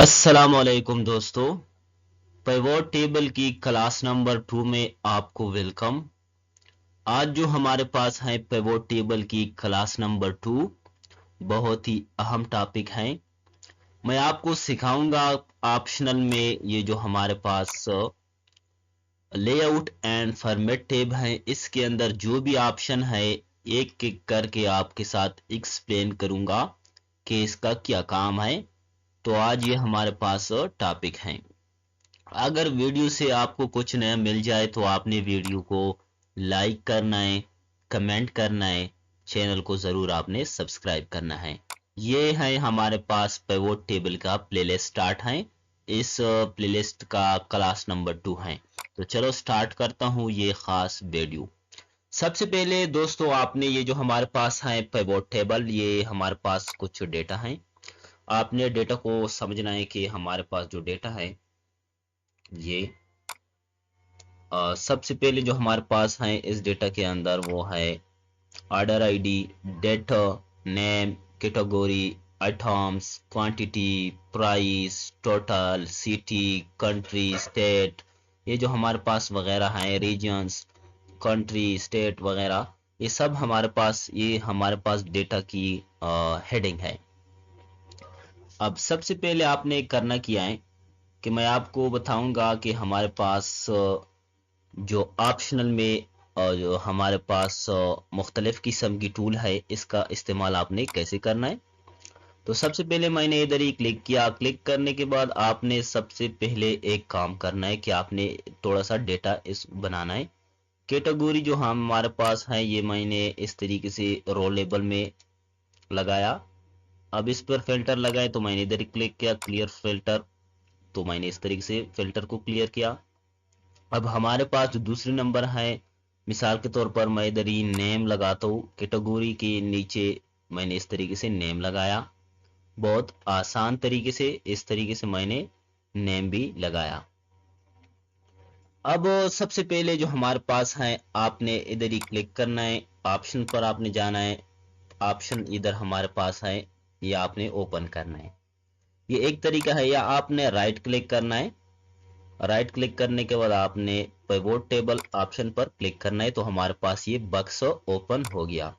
अस्सलामुअलैकुम दोस्तों। Pivot table की क्लास नंबर 2 में आपको वेलकम। आज जो हमारे पास है पिवोट टेबल की क्लास नंबर 2 बहुत ही अहम टॉपिक है। मैं आपको सिखाऊंगा ऑप्शनल में ये जो हमारे पास लेआउट एंड फॉर्मेट टेब है, इसके अंदर जो भी ऑप्शन है एक एक करके आपके साथ एक्सप्लेन करूंगा कि इसका क्या काम है। तो आज ये हमारे पास टॉपिक है। अगर वीडियो से आपको कुछ नया मिल जाए तो आपने वीडियो को लाइक करना है, कमेंट करना है, चैनल को ज़रूर आपने सब्सक्राइब करना है। ये है हमारे पास पिवोट टेबल का प्लेलिस्ट स्टार्ट है। इस प्लेलिस्ट का क्लास नंबर 2 है। तो चलो स्टार्ट करता हूँ ये ख़ास वीडियो। सबसे पहले दोस्तों आपने ये जो हमारे पास है पिवोट टेबल, ये हमारे पास कुछ डेटा है। आपने डेटा को समझना है कि हमारे पास जो डेटा है ये सबसे पहले जो हमारे पास है इस डेटा के अंदर वो है order ID, date, name, category, items, quantity, price, total, city, country, state, ये जो हमारे पास वगैरह है, रीजन्स, कंट्री, स्टेट वगैरह, ये सब हमारे पास डेटा की हेडिंग है। अब सबसे पहले आपने करना क्या है कि मैं आपको बताऊंगा कि हमारे पास जो ऑप्शनल में जो हमारे पास मुख्तलिफ किस्म की टूल है, इसका इस्तेमाल आपने कैसे करना है। तो सबसे पहले मैंने इधर ही क्लिक किया। क्लिक करने के बाद आपने सबसे पहले एक काम करना है कि आपने थोड़ा सा डेटा इस बनाना है। कैटेगरी जो हमारे पास है ये मैंने इस तरीके से रो लेबल में लगाया। अब इस पर फिल्टर लगाए तो मैंने इधर ही क्लिक किया, क्लियर फिल्टर, तो मैंने इस तरीके से फिल्टर को क्लियर किया। अब हमारे पास जो दूसरी नंबर है, मिसाल के तौर पर मैं इधर ही नेम लगाता हूँ। कैटेगरी के नीचे मैंने इस तरीके से नेम लगाया। बहुत आसान तरीके से इस तरीके से मैंने नेम भी लगाया। अब सबसे पहले जो हमारे पास है आपने इधर ही क्लिक करना है, ऑप्शन पर आपने जाना है। ऑप्शन इधर हमारे पास है, ये आपने ओपन करना है। ये एक तरीका है। या आपने राइट क्लिक करना है। राइट क्लिक करने के बाद आपने पिवोट टेबल ऑप्शन पर क्लिक करना है, तो हमारे पास ये बक्स ओपन हो गया।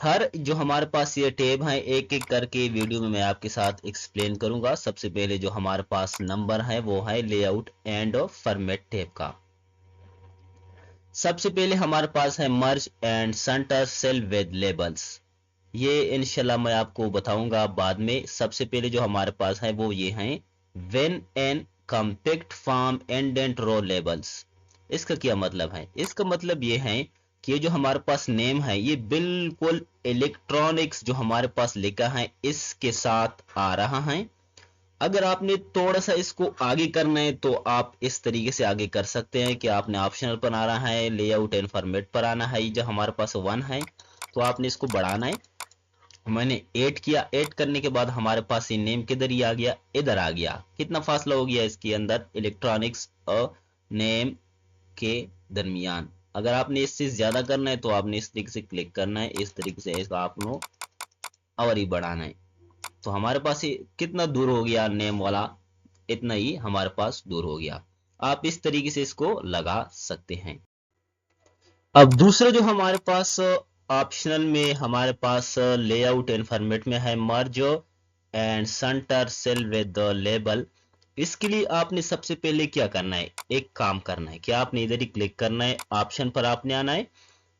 हर जो हमारे पास ये टेब है एक एक करके वीडियो में मैं आपके साथ एक्सप्लेन करूंगा। सबसे पहले जो हमारे पास नंबर है वो है लेआउट एंड फॉर्मेट टेब का। सबसे पहले हमारे पास है merge and centre cell with labels. ये इंशाल्लाह मैं आपको बताऊंगा बाद में। सबसे पहले जो हमारे पास है वो ये है when in compact form indent row labels. इसका क्या मतलब है? इसका मतलब ये है कि ये जो हमारे पास नेम है ये बिल्कुल इलेक्ट्रॉनिक्स जो हमारे पास लिखा है इसके साथ आ रहा है। अगर आपने थोड़ा सा इसको आगे करना है तो आप इस तरीके से आगे कर सकते हैं कि आपने ऑप्शनल पर आना है, लेआउट एंड फॉर्मेट पर आना है। ये जो हमारे पास 1 है तो आपने इसको बढ़ाना है। मैंने 8 किया। 8 करने के बाद हमारे पास ये नेम किधर ही आ गया, इधर आ गया। कितना फासला हो गया इसके अंदर इलेक्ट्रॉनिक्स और नेम के दरमियान। अगर आपने इससे ज्यादा करना है तो आपने इस तरीके से क्लिक करना है, इस तरीके से इसका आपको और ही बढ़ाना है। तो हमारे पास ये कितना दूर हो गया नेम वाला, इतना ही हमारे पास दूर हो गया। आप इस तरीके से इसको लगा सकते हैं। अब दूसरा जो हमारे पास ऑप्शनल में हमारे पास लेआउट एंड फॉर्मेट में है merge and centre cell with label. इसके लिए आपने सबसे पहले क्या करना है, एक काम करना है कि आपने इधर ही क्लिक करना है, ऑप्शन पर आपने आना है,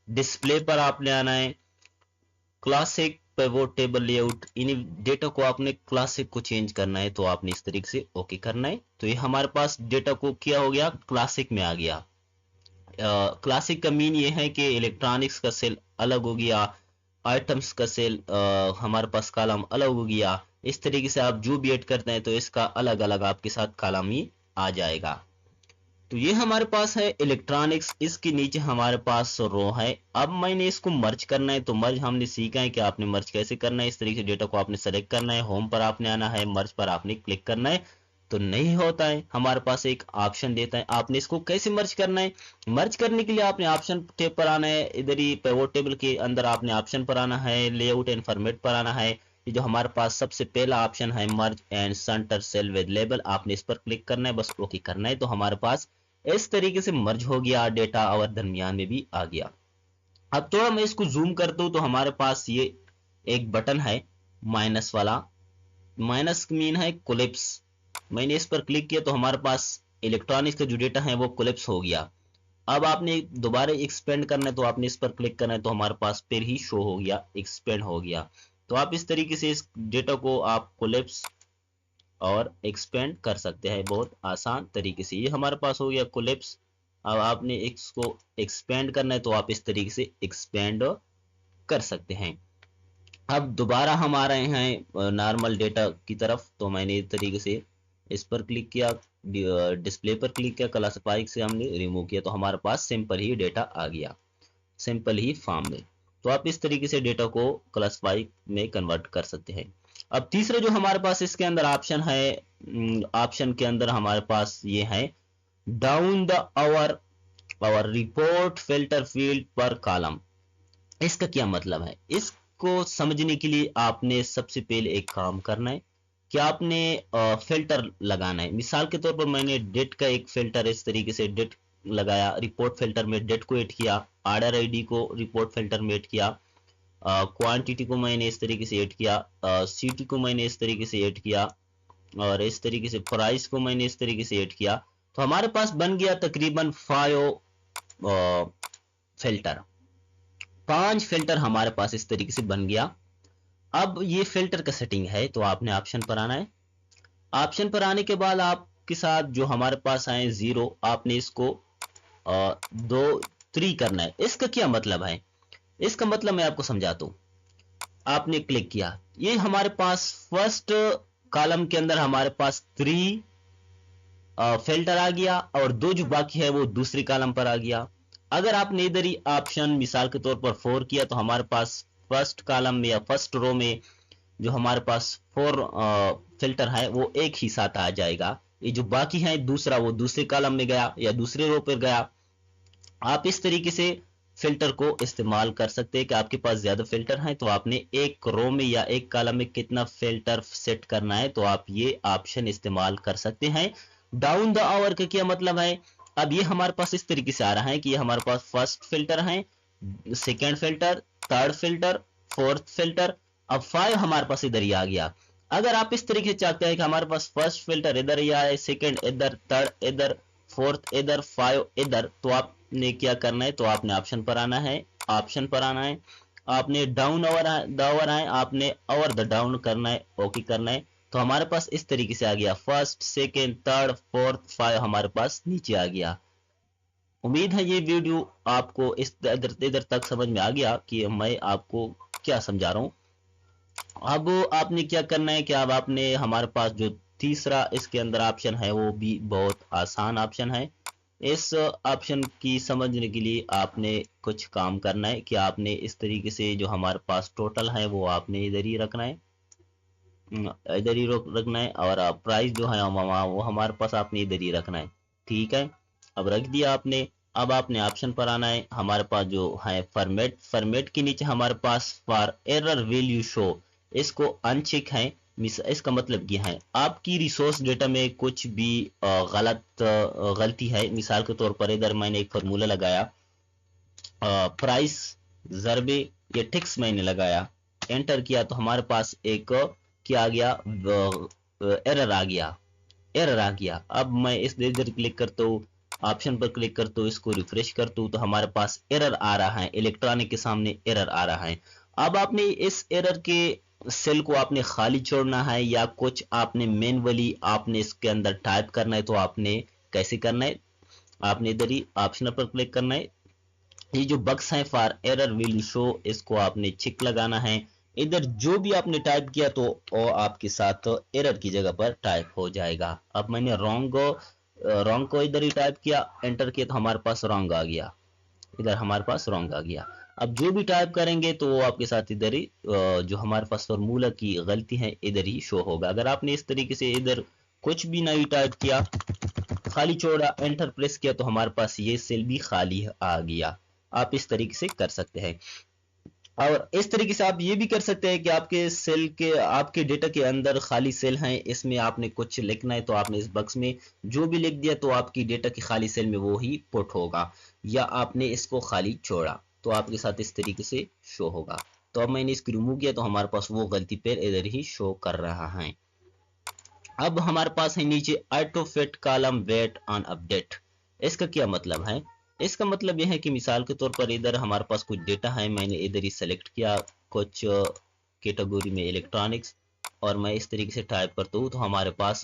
डिस्प्ले पर आपने आना है, क्लासिक पिवोट टेबल लेआउट, इन डेटा को आपने क्लासिक को चेंज करना है, तो आपने इस तरीके से ओके करना है। तो ये हमारे पास डेटा को क्या हो गया, क्लासिक में आ गया। क्लासिक का मीन ये है कि इलेक्ट्रॉनिक्स का सेल अलग हो गया, आइटम्स का सेल हमारे पास कॉलम अलग हो गया। इस तरीके से आप जो भी ऐड करते हैं तो इसका अलग अलग आपके साथ कॉलम ही आ जाएगा। तो ये हमारे पास है इलेक्ट्रॉनिक्स, इसके नीचे हमारे पास रो है। अब मैंने इसको मर्ज करना है, तो मर्ज हमने सीखा है कि आपने मर्ज कैसे करना है। इस तरीके से डेटा को आपने सेलेक्ट करना है, होम पर आपने आना है, मर्ज पर आपने क्लिक करना है। तो नहीं होता है, हमारे पास एक ऑप्शन देता है आपने इसको कैसे मर्ज करना है। मर्ज करने के लिए आपने ऑप्शन टेब पर आना है, इधर ही पिवोट टेबल के अंदर आपने ऑप्शन पर आना है, लेआउट एंड फॉर्मेट पर आना है, ये जो हमारे पास सबसे पहला ऑप्शन है merge and centre cell with label, आपने इस पर क्लिक करना है, बस ओके करना है। तो हमारे पास इस तरीके से मर्ज हो गया, डेटा और दरमियान में भी आ गया। अब थोड़ा मैं इसको जूम करता हूँ तो हमारे पास ये एक बटन है माइनस वाला, माइनस मीन है कोलिप्स। मैंने इस पर क्लिक किया तो हमारे पास इलेक्ट्रॉनिक्स का जो डेटा है वो कोलिप्स हो गया। अब आपने दोबारा एक्सपेंड करना है तो आपने इस पर क्लिक करना है तो हमारे पास फिर ही शो हो गया, एक्सपेंड हो गया। तो आप इस तरीके से इस डेटा को आप कोलिप्स और एक्सपेंड कर सकते हैं बहुत आसान तरीके से। ये हमारे पास हो गया कोलिप्स। अब आपने इसको एक्सपेंड करना है तो आप इस तरीके से एक्सपेंड कर सकते हैं। अब दोबारा हम आ रहे हैं नॉर्मल डेटा की तरफ, तो मैंने इस तरीके से इस पर क्लिक किया, डिस्प्ले पर क्लिक किया, क्लासिफाई से हमने रिमूव किया तो हमारे पास सिंपल ही डेटा आ गया, सिंपल ही फॉर्म में। तो आप इस तरीके से डेटा को क्लासिफाई में कन्वर्ट कर सकते हैं। अब तीसरा जो हमारे पास इसके अंदर ऑप्शन है, ऑप्शन के अंदर हमारे पास ये है down then over report filter field per column. इसका क्या मतलब है? इसको समझने के लिए आपने सबसे पहले एक काम करना है कि आपने फिल्टर लगाना है। मिसाल के तौर पर मैंने डेट का एक फिल्टर इस तरीके से डेट लगाया, रिपोर्ट फिल्टर में डेट को ऐड किया, ऑर्डर आईडी को रिपोर्ट फिल्टर में ऐड किया, क्वांटिटी को मैंने इस तरीके से ऐड किया, सिटी को मैंने इस तरीके से ऐड किया, और इस तरीके से प्राइस को मैंने इस तरीके से ऐड किया। तो हमारे पास बन गया तकरीबन 5 फिल्टर, 5 फिल्टर हमारे पास इस तरीके से बन गया। अब ये फिल्टर का सेटिंग है तो आपने ऑप्शन पर आना है। ऑप्शन पर आने के बाद आपके साथ जो हमारे पास आए 0, आपने इसको 2 3 करना है। इसका क्या मतलब है? इसका मतलब मैं आपको समझाता हूं। आपने क्लिक किया, ये हमारे पास फर्स्ट कॉलम के अंदर हमारे पास 3 फिल्टर आ गया, और 2 जो बाकी है वो दूसरी कॉलम पर आ गया। अगर आपने इधर ही ऑप्शन मिसाल के तौर पर 4 किया तो हमारे पास फर्स्ट कॉलम में या फर्स्ट रो में जो हमारे पास 4 फिल्टर है वो एक ही साथ आ जाएगा। ये जो बाकी है दूसरा वो दूसरे कॉलम में गया या दूसरे रो पर गया। आप इस तरीके से फिल्टर को इस्तेमाल कर सकते हैं कि आपके पास ज्यादा फिल्टर हैं तो आपने एक रो में या एक कॉलम में कितना फिल्टर सेट करना है, तो आप ये ऑप्शन इस्तेमाल कर सकते हैं। डाउन द आवर का क्या मतलब है? अब ये हमारे पास इस तरीके से आ रहा है कि ये हमारे पास फर्स्ट फिल्टर है, second filter, third filter, fourth filter, अब 5 हमारे पास इधर ही आ गया। अगर आप इस तरीके से चाहते हैं कि हमारे पास फर्स्ट फिल्टर इधर ही आए, सेकेंड इधर, थर्ड इधर, फोर्थ इधर, 5 इधर, तो आपने क्या करना है? तो आपने ऑप्शन पर आना है, ऑप्शन पर आना है, आपने डाउन ओवर आए, आपने ओवर द डाउन करना है, ओके करना है। तो हमारे पास इस तरीके से आ गया, फर्स्ट, सेकेंड, थर्ड, फोर्थ, 5 हमारे पास नीचे आ गया। उम्मीद है ये वीडियो आपको इस इधर तक समझ में आ गया कि मैं आपको क्या समझा रहा हूँ। अब आपने क्या करना है कि अब आपने हमारे पास जो तीसरा इसके अंदर ऑप्शन है वो भी बहुत आसान ऑप्शन है। इस ऑप्शन की समझने के लिए आपने कुछ काम करना है कि आपने इस तरीके से जो हमारे पास टोटल है वो आपने इधर ही रखना है, इधर ही रखना है, और प्राइस जो है वो हमारे पास आपने इधर ही रखना है। ठीक है, अब रख दिया आपने। अब आपने ऑप्शन पर आना है। हमारे पास जो है फॉर्मेट, फॉर्मेट के नीचे हमारे पास for error will you show, इसको अनचेक है। इसका मतलब क्या है? आपकी रिसोर्स डेटा में कुछ भी गलती है, मिसाल के तौर पर इधर मैंने एक फार्मूला लगाया, प्राइस जरबे ये टिक्स मैंने लगाया, एंटर किया तो हमारे पास एक क्या आ गया? एरर आ गया, एरर आ गया। अब मैं इस इधर क्लिक करता हूँ, ऑप्शन पर क्लिक करता हूँ, इसको रिफ्रेश करता हूँ तो हमारे पास एरर आ रहा है, इलेक्ट्रॉनिक के सामने एरर आ रहा है। अब आपने इस एरर के सेल को आपने खाली छोड़ना है या कुछ आपने मैन्युअली आपने इसके अंदर टाइप करना है, तो आपने कैसे करना है? आपने इधर ही ऑप्शन पर क्लिक करना है। ये जो बक्स है फॉर एरर विल शो, इसको आपने चिक लगाना है। इधर जो भी आपने टाइप किया तो वो आपके साथ एरर की जगह पर टाइप हो जाएगा। अब मैंने रॉन्ग को इधर ही टाइप किया, एंटर किया तो हमारे पास रॉन्ग आ गया, इधर हमारे पास रॉन्ग आ गया। अब जो भी टाइप करेंगे तो वो आपके साथ इधर ही जो हमारे पास फॉर्मूला की गलती है इधर ही शो होगा। अगर आपने इस तरीके से इधर कुछ भी नहीं टाइप किया, खाली छोड़ा, एंटर प्रेस किया तो हमारे पास ये सेल भी खाली आ गया। आप इस तरीके से कर सकते हैं। और इस तरीके से आप ये भी कर सकते हैं कि आपके डेटा के अंदर खाली सेल हैं, इसमें आपने कुछ लिखना है तो आपने इस बक्स में जो भी लिख दिया तो आपकी डेटा की खाली सेल में वो ही पुट होगा, या आपने इसको खाली छोड़ा तो आपके साथ इस तरीके से शो होगा। तो अब मैंने इसको रिमूव किया तो हमारे पास वो गलती पेड़ इधर ही शो कर रहा है। अब हमारे पास है नीचे auto fit column width on update. इसका क्या मतलब है? इसका मतलब यह है कि मिसाल के तौर पर इधर हमारे पास कुछ डेटा है, मैंने इधर ही सेलेक्ट किया कुछ कैटेगरी में इलेक्ट्रॉनिक्स, और मैं इस तरीके से टाइप करता हूँ तो हमारे पास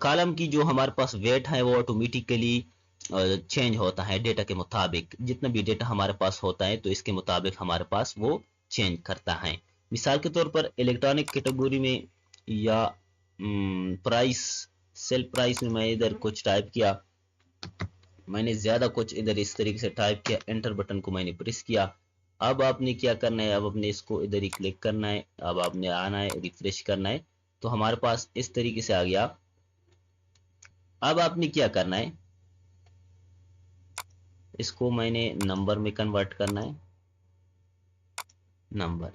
कॉलम की जो हमारे पास वेट है वो ऑटोमेटिकली चेंज होता है डेटा के मुताबिक। जितना भी डेटा हमारे पास होता है तो इसके मुताबिक हमारे पास वो चेंज करता है। मिसाल के तौर पर इलेक्ट्रॉनिक कैटेगरी में या प्राइस, सेल प्राइस में मैं इधर कुछ टाइप किया, मैंने ज्यादा कुछ इधर इस तरीके से टाइप किया, एंटर बटन को मैंने प्रेस किया। अब आपने क्या करना है, अब आपने इसको इधर ही क्लिक करना है, अब आपने आना है रिफ्रेश करना है तो हमारे पास इस तरीके से आ गया। अब आपने क्या करना है, इसको मैंने नंबर में कन्वर्ट करना है, नंबर।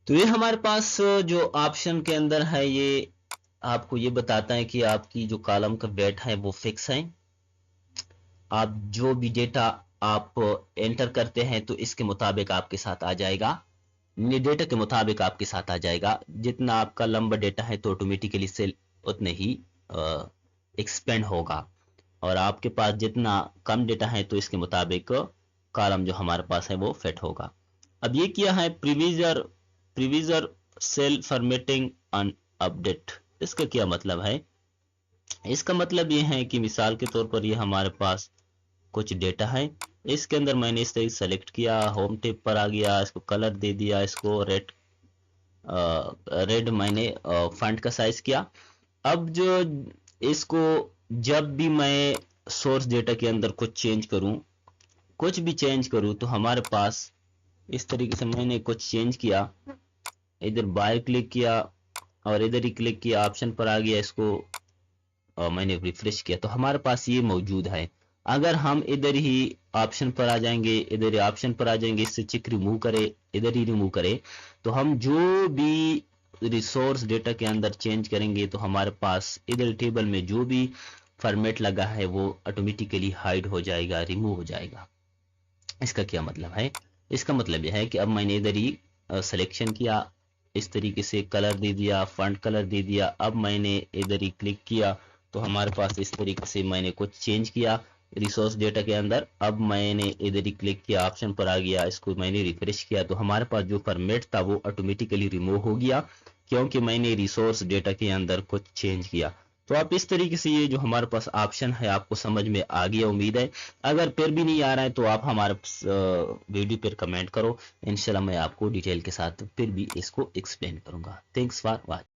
तो ये हमारे पास जो ऑप्शन के अंदर है ये आपको ये बताता है कि आपकी जो कॉलम का वेट है वो फिक्स है। आप जो भी डेटा आप एंटर करते हैं तो इसके मुताबिक आपके साथ आ जाएगा, ये डेटा के मुताबिक आपके साथ आ जाएगा। जितना आपका लंबा डेटा है तो ऑटोमेटिकली सेल उतने ही एक्सपेंड होगा, और आपके पास जितना कम डेटा है तो इसके मुताबिक कॉलम जो हमारे पास है वो फिट होगा। अब ये किया है प्रीविजर सेल फॉर्मेटिंग ऑन अपडेट। इसका क्या मतलब है? इसका मतलब ये है कि मिसाल के तौर पर ये हमारे पास कुछ डेटा है, इसके अंदर मैंने इस तरह सेलेक्ट किया, होम टेब पर आ गया, इसको कलर दे दिया, इसको रेड मैंने फॉन्ट का साइज किया। अब जो इसको जब भी मैं सोर्स डेटा के अंदर कुछ भी चेंज करूं तो हमारे पास इस तरीके से मैंने कुछ चेंज किया, इधर बाय क्लिक किया और इधर ही क्लिक किया, ऑप्शन पर आ गया, इसको मैंने रिफ्रेश किया तो हमारे पास ये मौजूद है। अगर हम इधर ही ऑप्शन पर आ जाएंगे, इधर ही ऑप्शन पर आ जाएंगे, इससे चिक रिमूव करें, इधर ही रिमूव करें, तो हम जो भी रिसोर्स डेटा के अंदर चेंज करेंगे तो हमारे पास इधर टेबल में जो भी फॉर्मेट लगा है वो ऑटोमेटिकली हाइड हो जाएगा, रिमूव हो जाएगा। इसका क्या मतलब है? इसका मतलब यह है कि अब मैंने इधर ही सिलेक्शन किया, इस तरीके से कलर दे दिया, फॉन्ट कलर दे दिया, अब मैंने इधर ही क्लिक किया तो हमारे पास इस तरीके से मैंने कुछ चेंज किया रिसोर्स डेटा के अंदर। अब मैंने इधर ही क्लिक किया, ऑप्शन पर आ गया, इसको मैंने रिफ्रेश किया तो हमारे पास जो फॉर्मेट था वो ऑटोमेटिकली रिमूव हो गया, क्योंकि मैंने रिसोर्स डेटा के अंदर कुछ चेंज किया। तो आप इस तरीके से ये जो हमारे पास ऑप्शन है आपको समझ में आ गया उम्मीद है। अगर फिर भी नहीं आ रहा है तो आप हमारे वीडियो पर कमेंट करो, इंशाल्लाह मैं आपको डिटेल के साथ फिर भी इसको एक्सप्लेन करूंगा। Thanks for watching.